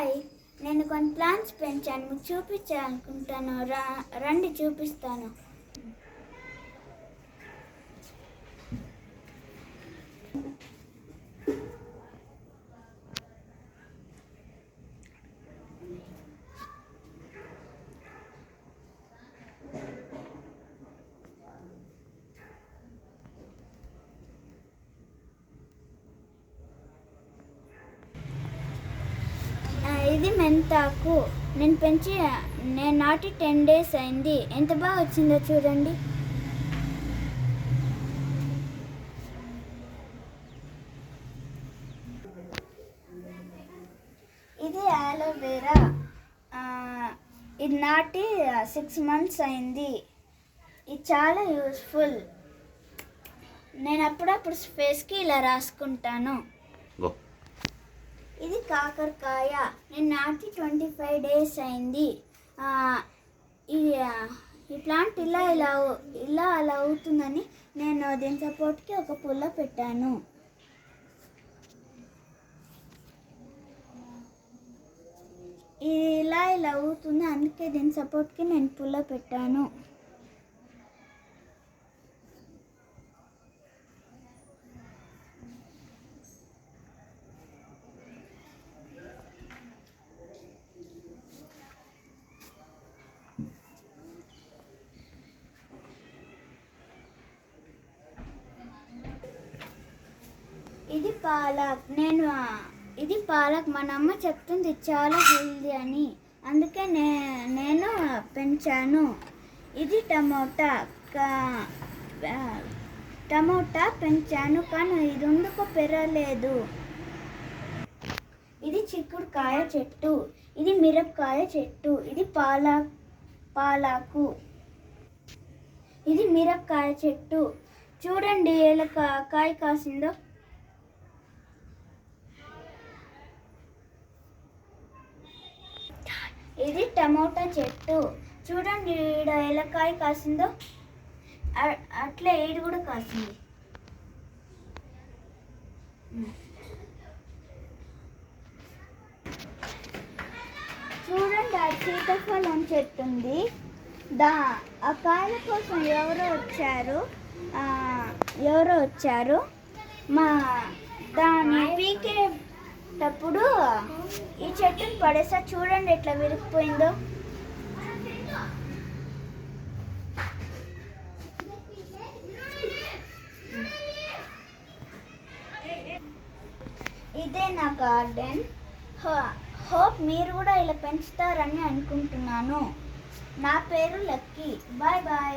Hi, నేను కొన్ని plants పెంచాను, మీకు చూపించాలనుకుంటాను. రండి చూపిస్తాను. ఇది మెంతాకు. నేను నాటి 10 days అయింది. ఎంత బాగా వచ్చిందో చూడండి. ఇది ఆలోవేరా. ఇది నాటి 6 months అయింది. ఇది చాలా యూస్ఫుల్. నేను అప్పుడప్పుడు ఫేస్కి ఇలా రాసుకుంటాను. ఇది కాకరకాయ. నేను నాటి 25 days అయింది. ఈ ప్లాంట్ ఇలా అలా అవుతుందని నేను దీని సపోర్ట్కి ఒక పుల్ల పెట్టాను. ఇలా అవుతుంది, అందుకే దీని సపోర్ట్కి నేను పుల్ల పెట్టాను. ఇది పాలక్. మన అమ్మ చెప్తుంది చాలా హెల్దీ అని, అందుకే నేను పెంచాను. ఇది టమోటా పెంచాను, కానీ ఇది ఎందుకో పెరగలేదు. ఇది చిక్కుడుకాయ చెట్టు. ఇది మిరపకాయ చెట్టు. ఇది పాలాకు. ఇది మిరపకాయ చెట్టు. చూడండి ఎలా కాయ కాసిందో. ఇది టమోటా చెట్టు. చూడండి ఈడ ఎలా కాయ కాసిందో, అట్లే ఈడు కూడా కాసింది. చూడండి ఆ సీతాఫలం చెట్టు ఉంది. ఆ కాయల కోసం ఎవరో వచ్చారు. దాన్ని పీకేటప్పుడు ఈ చెట్టుని పడేసా. చూడండి ఎట్లా విరిగిపోయిందో. ఇదే నా గార్డెన్. హోప్ మీరు కూడా ఇలా పెంచుతారని అనుకుంటున్నాను. నా పేరు లక్కీ. Bye bye.